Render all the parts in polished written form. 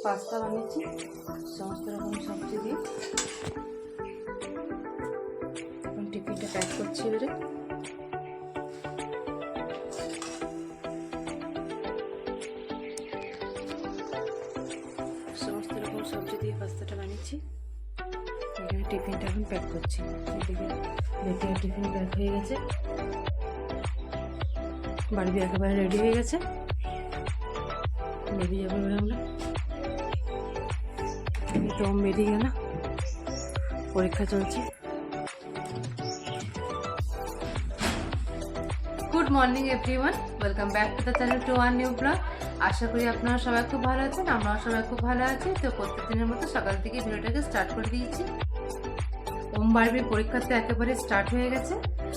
Pasta বানিয়েছি সমস্ত রকম সবজি দিয়ে। এখন টিফিনটা প্যাক করছি এবারে। সমস্ত রকম সবজি দিয়ে পাস্তাটা বানিয়েছি। এখানে টিফিনটা এখন প্যাক করছি। এদিকে দেখে টিফিন প্যাক হয়ে গেছে, বাড়ি একেবারে রেডি হয়ে গেছে, বেরিয়ে যাবো এবার আমরা। তো বেরিয়ে গেল, পরীক্ষা চলছে। Good morning everyone, welcome back to the channel to one new blog. আশা করি আপনারা সবাই খুব ভালো আছেন, আমরাও সবাই খুব ভালো আছি। তো প্রত্যেকদিনের মতো সকাল থেকে ভিডিওটাকে স্টার্ট করে দিয়েছি। ওম বারবির পরীক্ষা তো একেবারে স্টার্ট হয়ে গেছে।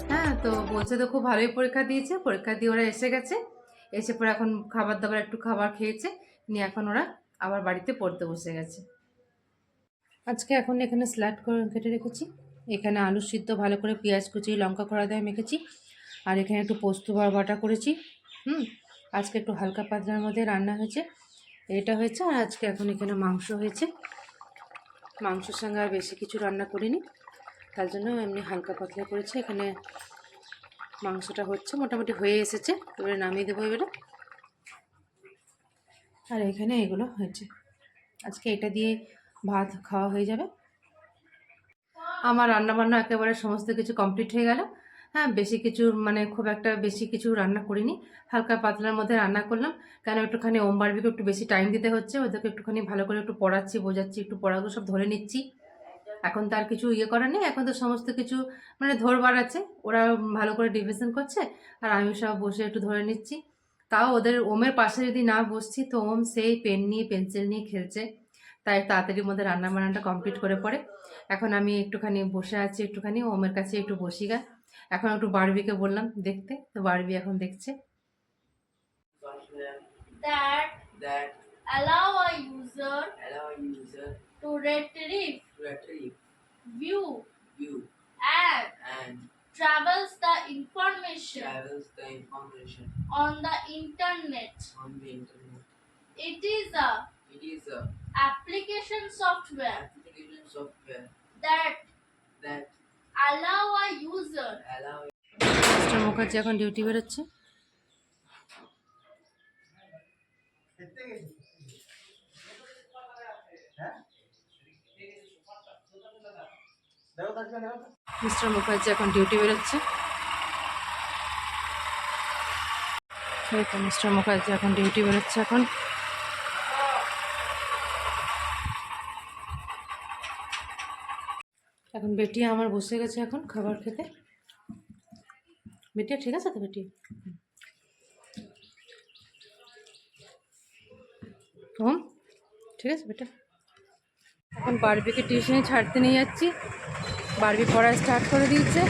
হ্যাঁ, তো বলছে তো খুব ভালোই পরীক্ষা দিয়েছে। পরীক্ষা দিয়ে ওরা এসে গেছে, এসে পরে এখন খাবার দাবার একটু খাবার খেয়েছে, নিয়ে এখন ওরা আবার বাড়িতে পড়তে বসে গেছে। আজকে এখন এখানে স্যালাড করে কেটে রেখেছি। এখানে আলু সিদ্ধ ভালো করে পেঁয়াজ কুচি লঙ্কা খড়া দিয়ে মেখেছি, আর এখানে একটু পোস্ত বাটা করেছি। আজকে একটু হালকা পাতলার মধ্যে রান্না হয়েছে, এটা হয়েছে। আর আজকে এখন এখানে মাংস হয়েছে। মাংসের সঙ্গে আর বেশি কিছু রান্না করিনি, তার জন্য এমনি হালকা পাতলা করেছি। এখানে মাংসটা হচ্ছে, মোটামুটি হয়ে এসেছে, এবারে নামিয়ে দেবো এবারে। আর এখানে এগুলো হয়েছে, আজকে এটা দিয়ে ভাত খাওয়া হয়ে যাবে। আমার রান্নাবান্না একেবারে সমস্ত কিছু কমপ্লিট হয়ে গেল। হ্যাঁ, বেশি কিছু মানে খুব একটা বেশি কিছু রান্না করিনি, হালকা পাতলার মধ্যে রান্না করলাম। কেন একটুখানি ওম বারবিকে একটু বেশি টাইম দিতে হচ্ছে, ওদেরকে একটুখানি ভালো করে একটু পড়াচ্ছি, বোঝাচ্ছি, একটু পড়াগুলো সব ধরে নিচ্ছি। এখন তার কিছু করার নেই, এখন তো সমস্ত কিছু মানে ধরবার আছে। ওরা ভালো করে ডিভিশন করছে, আর আমি সব বসে একটু ধরে নিচ্ছি। তাও ওদের ওমের পাশে যদি না বসছি, তো ওম সেই পেন নিয়ে পেন্সিল নিয়ে খেলছে, তাই তাড়াতাড়ির মধ্যে রান্না বান্নাটা কমপ্লিট করে পড়ে। এখন আমি একটুখানি বসে আছি, একটুখানি ওমের কাছে একটু বসি গা। এখন একটু বারবিকে বললাম দেখতে, তো বারবি এখন দেখছে। That allow a user to retrieve, view and travels the information on the internet. It is a application software that allow a user mister Mukherjee এখন ডিউটি বেরোচ্ছে। মিস্টার মুখার্জি এখন ডিউটি বেরোচ্ছে। মিস্টার মুখার্জি এখন ডিউটি বেরোচ্ছে। এখন বেটি আমার বসে গেছে এখন খাবার খেতে। বেটিয়া ঠিক আছে তো? বেটি হুম ঠিক আছে বেটা। এখন বারবিকে টিউশনে ছাড়তে নিয়ে যাচ্ছি। বারবি পড়া স্টার্ট করে দিয়েছে।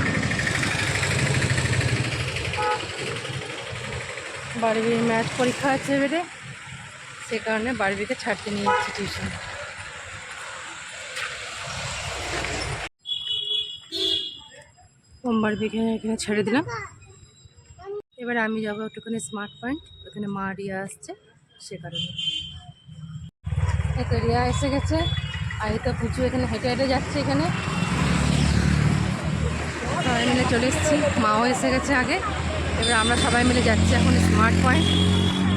বারবির ম্যাথ পরীক্ষা আছে এবারে, সে কারণে বারবিকে ছাড়তে নিয়ে যাচ্ছি টিউশন। বারবিকে এখানে ছেড়ে দিলাম। এবার আমি যাবো একটুখানি স্মার্ট পয়েন্ট, ওখানে মা রিয়া আসছে, সে কারণে। এই তো রিয়া এসে গেছে, আর এই তো পুচু এখানে হেঁটে হেঁটে যাচ্ছে। এখানে সবাই মিলে চলে এসেছি, মাও এসে গেছে আগে। এবার আমরা সবাই মিলে যাচ্ছি এখন স্মার্ট পয়েন্ট।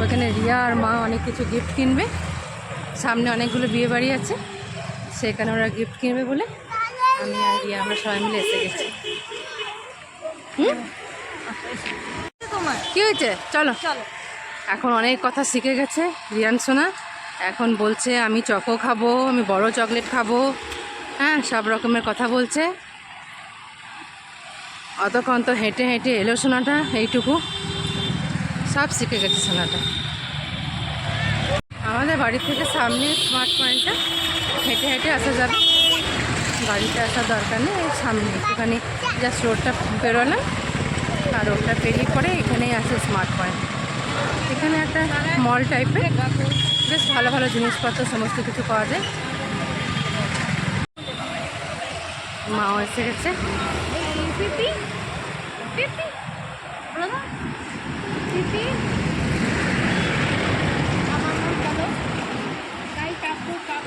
ওখানে রিয়া আর মা অনেক কিছু গিফট কিনবে, সামনে অনেকগুলো বিয়ে বাড়ি আছে, সেখানে ওরা গিফট কিনবে বলে আমি আর রিয়া আমরা সবাই মিলে এসে গেছি। কি হয়েছে? চলো। এখন অনেক কথা শিখে গেছে রিয়ান সোনা, এখন বলছে আমি চকো খাবো, আমি বড় চকলেট খাবো, হ্যাঁ সব রকমের কথা বলছে। অতক্ষণ তো হেঁটে হেঁটে এলো সোনাটা, এইটুকু সব শিখে গেছে সোনাটা। আমাদের বাড়ি থেকে সামনে স্মার্ট পয়েন্টটা, হেঁটে হেঁটে আসা যাবে, বাড়িতে আসার দরকার নেই। সামনে একটুখানি জাস্ট রোডটা পেরোলাম, আর রোডটা পেরিয়ে পরে এখানেই আছে স্মার্ট পয়েন্ট। এখানে একটা মল টাইপের, বেশ ভালো ভালো জিনিসপত্র সমস্ত কিছু পাওয়া যায়। মাও এসে গেছে।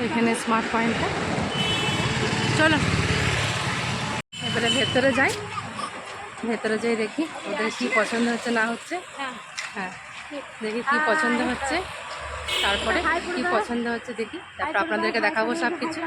এখানে স্মার্ট পয়েন্টটা। চলো এবারে ভেতরে যাই, ভেতরে যাই দেখি ওদের কি পছন্দ হচ্ছে না হচ্ছে। হ্যাঁ দেখি কি পছন্দ হচ্ছে, তারপরে কি পছন্দ হচ্ছে দেখি, তারপর আপনাদেরকে দেখাবো সব কিছু।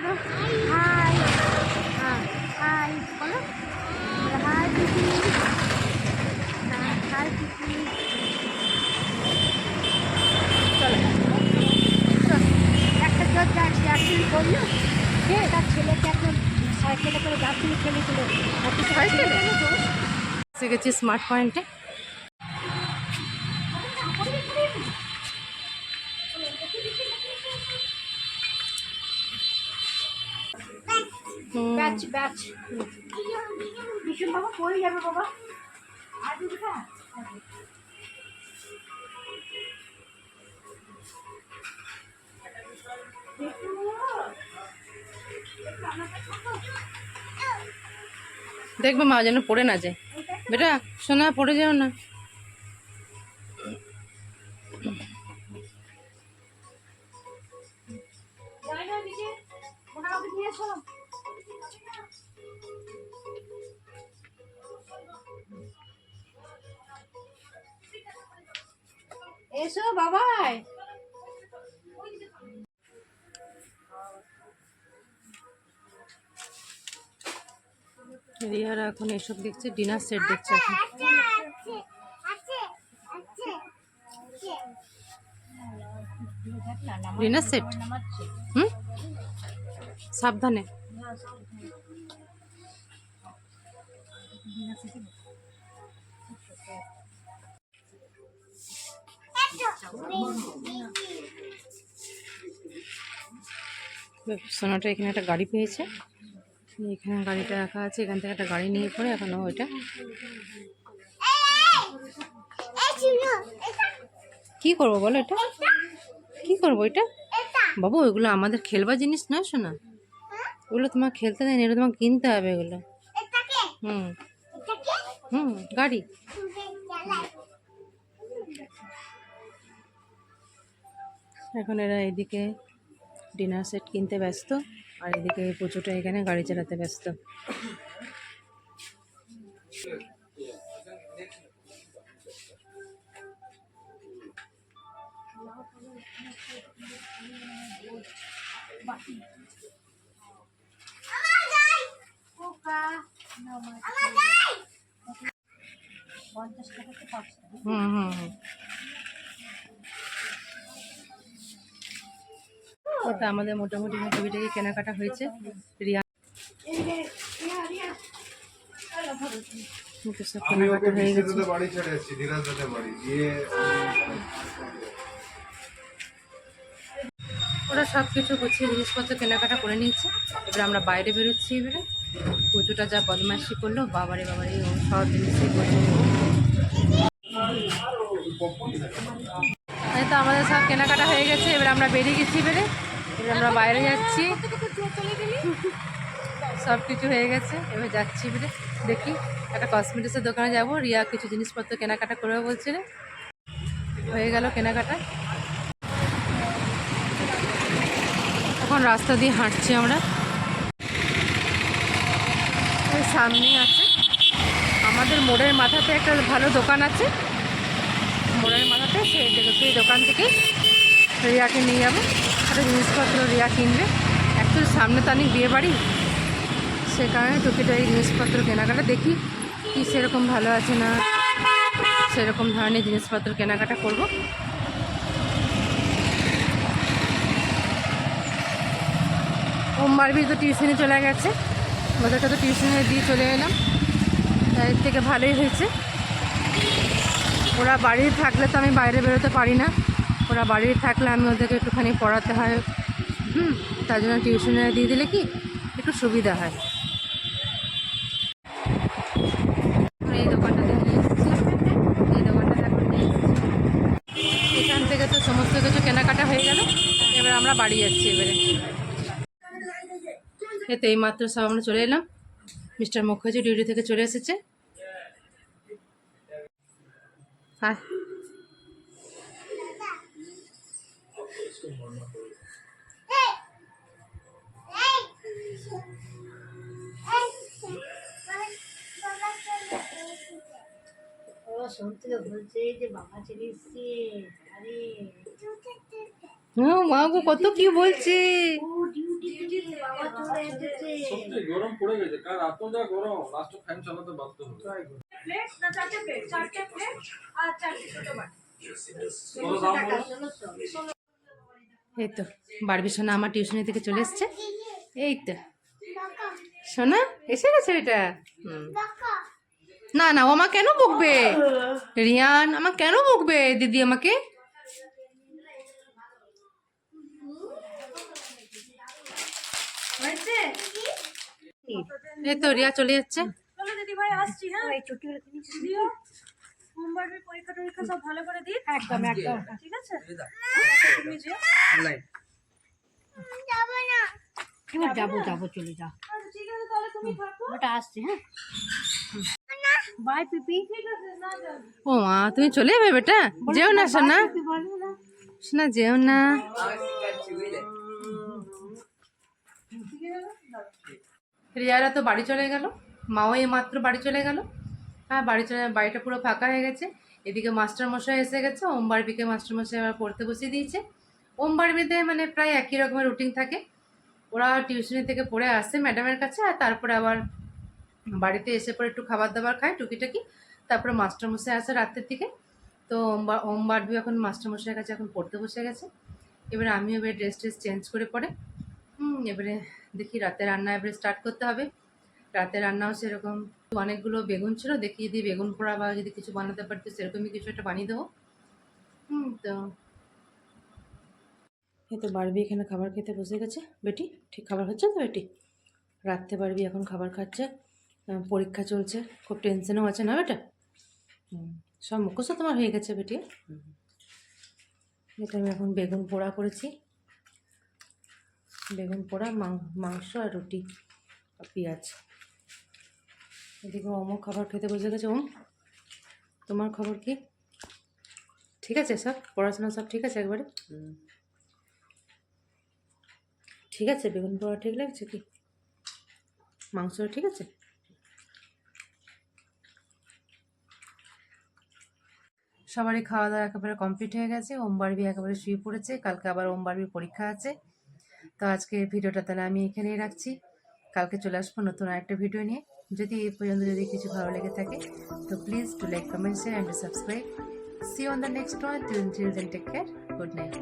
এসে গেছি স্মার্ট পয়েন্টে। দেখবো মা যেন পড়ে না যায়, বেটা সোনা পড়ে যাও না। এসো বাবাই। রিয়ারা এখন এসব দেখছে, ডিনার সেট দেখছে এখন। ডিনার সেট, হুম সাবধানে। সোনাটা এখানে একটা গাড়ি পেয়েছে, এখানে গাড়িটা রাখা আছে, এখান থেকে একটা গাড়ি নিয়ে পড়ে এখন ওইটা কি করবো বলো, এটা কি করবো এটা বাবু, ওইগুলো আমাদের খেলবার জিনিস নয় শোনা, ওগুলো তোমার খেলতে দেয় না, এগুলো তোমাকে কিনতে হবে এগুলো। হুম হুম গাড়ি। এখন এরা এদিকে ডিনার সেট কিনতে ব্যস্ত, আর এদিকে পুজোটা এখানে গাড়ি চালাতে ব্যস্ত। হুম হুম হুম ওটা আমাদের মোটামুটি ছবিটাকে কেনাকাটা হয়েছে। রিয়া সব কেনাকাটা হয়ে গেছে। ওরা সব কিছু গুছিয়ে জিনিসপত্র কেনাকাটা করে নিয়েছে, এবার আমরা বাইরে বেরোচ্ছি। এবারে পুজোটা যা বদমাইশি করলো, বাবারে বাবারে ও সব জিনিসই করছে। এই তো আমাদের সব কেনাকাটা হয়ে গেছে, এবার আমরা বেরিয়ে গেছি। এবারে আমরা বাইরে যাচ্ছি, সব কিছু হয়ে গেছে, এবার যাচ্ছি। এবারে দেখি একটা কসমেটিক্সের দোকানে যাব, রিয়া কিছু জিনিসপত্র কেনাকাটা করবে বলছিল। হয়ে গেল কেনাকাটা, এখন রাস্তা দিয়ে হাঁটছি আমরা। ওই সামনেই আছে আমাদের মোড়ের মাথাতে একটা ভালো দোকান আছে, মোড়ের মাথাতে সেই দোকান থেকে রিয়াকে নিয়ে যাবো, একটা জিনিসপত্র রিয়া কিনবে। অ্যাকচুয়ালি সামনে তো অনেক বিয়ে বাড়ি, সে কারণে টুকিটাকি জিনিসপত্র কেনাকাটা দেখি কি সেরকম ভালো আছে না, সেরকম ধরনের জিনিসপত্র কেনাকাটা করব। ওমার তো টিউশনে চলে গেছে, ওদেরকে তো টিউশনে দিয়ে চলে এলাম, এর থেকে ভালোই হয়েছে। ওরা বাড়িতে থাকলে তো আমি বাইরে বেরোতে পারি না, ওরা বাড়িতে থাকলে আমি ওদেরকে একটুখানি পড়াতে হয়, তার জন্য টিউশনে দিয়ে দিলে কি একটু সুবিধা হয়। এই দোকানটাতে নিয়ে এসেছি, এই দোকানটাতে এখন নিয়ে এসেছি। এখান থেকে তো সমস্ত কিছু কেনাকাটা হয়ে গেল, এবার আমরা বাড়ি যাচ্ছি। এবারে এতে এইমাত্র সব আমরা চলে এলাম, মিস্টার মুখার্জি ডিউটি থেকে চলে এসেছে। হ্যাঁ ও শুনতে তো বলছে যে বাবা চলে এসছে। আরে মা গো কত কি বলছে। ও ডিউটি থেকে বাবা চলে এসেছে। সত্যি গরম পড়ে গেছে, কাল এত যা গরম লাস্ট ফ্যান চালাতে বাধ্য হবে। প্লেট না চারটে প্লেট? চারটে প্লেট আর চারটে ছোট বাটি। কত দাম বলো? 1600। এই তো বারবি সোনা আমার টিউশনি থেকে চলে এসছে। এই তো সোনা এসে গেছে এটা। না না ও আমা কেন বকবে? রিয়ান আমা কেন বকবে দিদি আমাকে? এই তো রিয়া চলে যাচ্ছে। চলো দিদি ভাই আসছি। হ্যাঁ এই চুটিগুলো কিনেছি। দিও সোমবারের পরীক্ষা টরীক্ষা সব ভালো করে দিন। একদম একদম। ঠিক আছে তুমি যেও। এবার যাবো যাবো চলে যাও। আচ্ছা ঠিক আছে তাহলে তুমি থাকো। ওটা আসছে। হ্যাঁ বাই পিপি। ঠিক আছে না যাও। ও মা তুমি চলে যাবে বেটা? যেও না সোনা, পিপি বলো না। সোনা যেও না। রিয়ারা তো বাড়ি চলে গেল, মাও এই মাত্র বাড়ি চলে গেল। হ্যাঁ বাড়িটা পুরো ফাঁকা হয়ে গেছে। এদিকে মাস্টার মশাই এসে গেছে, ওম বারবিকে মাস্টার মশাই আবার পড়তে বসিয়ে দিয়েছে। ওম বারবিতে মানে প্রায় একই রকমের রুটিন থাকে। ওরা টিউশনি থেকে পড়ে আসে ম্যাডামের কাছে, আর তারপরে আবার বাড়িতে এসে পরে একটু খাবার দাবার খায় টুকিটাকি। তারপরে মাস্টার মশাই আসে রাতের দিকে। তো ওম বারবি এখন মাস্টার মশাইয়ের কাছে এখন পড়তে বসে গেছে। এবারে আমিও এবারে ড্রেস চেঞ্জ করে পরে এবারে দেখি রাতে রান্না এবারে স্টার্ট করতে হবে। রাতে রান্নাও সেরকম অনেকগুলো বেগুন ছিল, দেখি যদি বেগুন পোড়া বা যদি কিছু বানাতে পারতো সেরকমই কিছু একটা বানিয়ে দেবো। তো এই তো বারবি এখানে খাবার খেতে বসে গেছে। বেটি ঠিক খাবার খাচ্ছে তো বেটি? রাত্রে বারবি এখন খাবার খাচ্ছে। পরীক্ষা চলছে, খুব টেনশনও আছে না বেটা? সব মুখস্থ তোমার হয়ে গেছে বেটি। এটা আমি এখন বেগুন পোড়া করেছি, বেগুন পোড়া মাংস আর রুটি আর পেঁয়াজ। এদিকে ওমও খাবার খেতে বসে গেছে। ওম তোমার খবর কি? ঠিক আছে সব? পড়াশোনা সব ঠিক আছে একবারে? ঠিক আছে? বেগুন পোড়া ঠিক লাগছে কি? মাংসটা ঠিক আছে? সবারই খাওয়া দাওয়া একেবারে কমপ্লিট হয়ে গেছে। ওম বারবি একেবারে শুয়ে পড়েছে, কালকে আবার ওম বারবির পরীক্ষা আছে। তো আজকে ভিডিওটা তাহলে আমি এখানেই রাখছি। কালকে চলে আসবো নতুন আরেকটা ভিডিও নিয়ে। যদি এই পর্যন্ত যদি কিছু ভালো লেগে থাকে তো please to like, comment, share and subscribe. See you on the next one. Till then take care. Good night.